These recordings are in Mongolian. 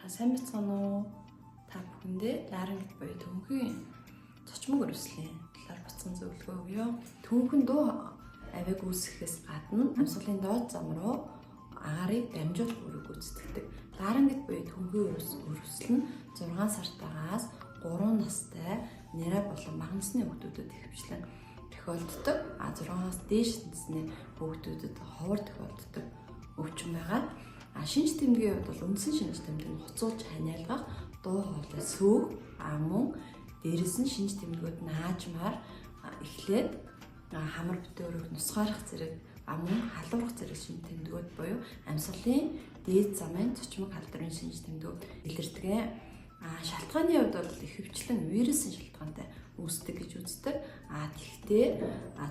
Сайн бацгаана уу? Та бүхэндээ Ларангит буюу Төвөнхийн цочмог өрөвслийн талаар буцсан зөвлөгөө өгье. Төвөнхийн дуу авиг үүсгэхээс гадна амьсгалын доод зам руу агаарыг дамжуулах үүрэг гүйцэтгэдэг. Ларангит буюу Төвөнхийн өрөвсөл нь 6 сартаагаас 3 настай нэрэ болон бага насны хүүхдүүдэд ихэвчлэн тохиолддог. 6-аас дээш насны хүүхдүүдэд ховор тохиолддог өвчин байгаа. Шинж тэмдгийн хувьд бол үндсэн шинж тэмдэг нь хуцуулж ханиалгах, дуу хоолой сөөг, мөн дээрэс нь шинж тэмдгүүд нь аажмаар эхлээд хамар битүүрийг нусгаарах зэрэг мөн халуурах зэрэг шинж тэмдгүүд буюу амьсгалын дээд замын цочмог халдварын шинж тэмдгүүд илэрдэг. Шалтгааны хувьд бол ихэвчлэн вирусын шалтгаантай үүсдэг гэж үздэг. Тэгэхдээ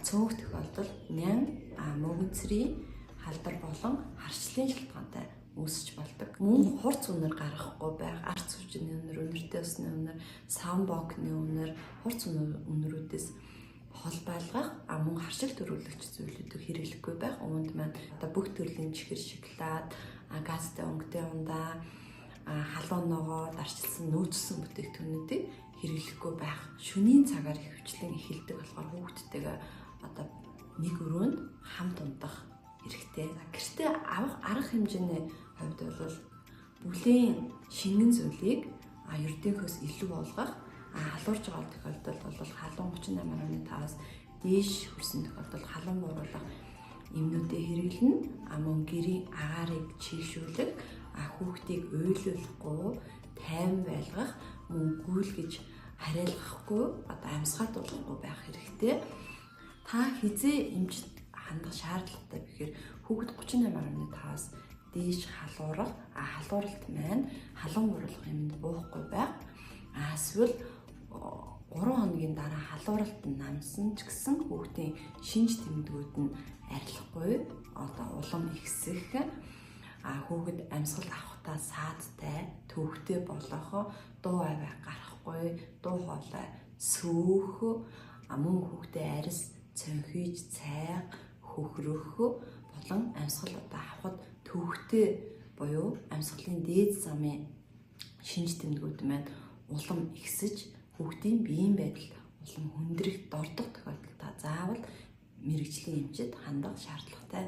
цөөнх тохиолдолд нян, мөгөнцрийн халдвар болон харшлын шалтгаантай үүсэж болдог. Мөн хурц үнэр гаргахгүй байх, арц хүчний үнэр, үнэртэй усны үнэр, саунбокны үнэр, хурц үнэрүүдээс хол байлгах, мөн харшил төрүүлэгч зүйлүүдийг хэрэглэхгүй байх. Үүнд маань бүх төрлийн чихэр, шоколад, газтай өнгөтэй ундаа, халуун ногоо, дарчилсан нөөцсөн бүтээгдэхүүнүүдийг хэрэглэхгүй байх. Шөнийн цагаар ихэвчлэн эхэлдэг болохоор хүүхдтэйгээ нэг өрөөнд хамт ундах хэрэгтэй. Гэртээ авах арга хэмжээний хувьд бол бүлийн шингэн зүйлийг ердийнхөөс илүү болгох, халуурж байгаа тохиолдолд бол халуун 38.5-аас дээш хүрсэн тохиолдолд халуун бууруулах эмнүүдийг хэрэглэнэ. Мөн гэрийн агаарыг чийгшүүлэх, хүүхдийг уйлуулахгүй, тайван байлгах, мөн гүйлгэж хариалгахгүй, амьсгаатуулахгүй байх хэрэгтэй. Та хизээ эмчит хандах шаардлагатай бэхээр хүүхэд 38.5-аас дээш халуурах, халууралт маань халуун бууруулах юмд буухгүй байх. Эсвэл 3 хоногийн дараа халууралт нь намсан ч гэсэн хүүхдийн шинж тэмдгүүд нь арилахгүй, улам ихсэх, хүүхэд амьсгал авахдаа саадтай, төвөгтэй болох, дуу авиг гарахгүй, дуу хоолой сөөх, мөн хүүхдээ арьс цонхиж цайг хөхрөх болон амьсгал авахд төвөгтэй буюу амьсгалын дээд замын шинж тэмдгүүд маань улам ихсэж хүүхдийн биеийн байдал улам хүндрэх дордох тохиолдолд заавал мэрэгжлийн эмчит хандах шаардлагатай.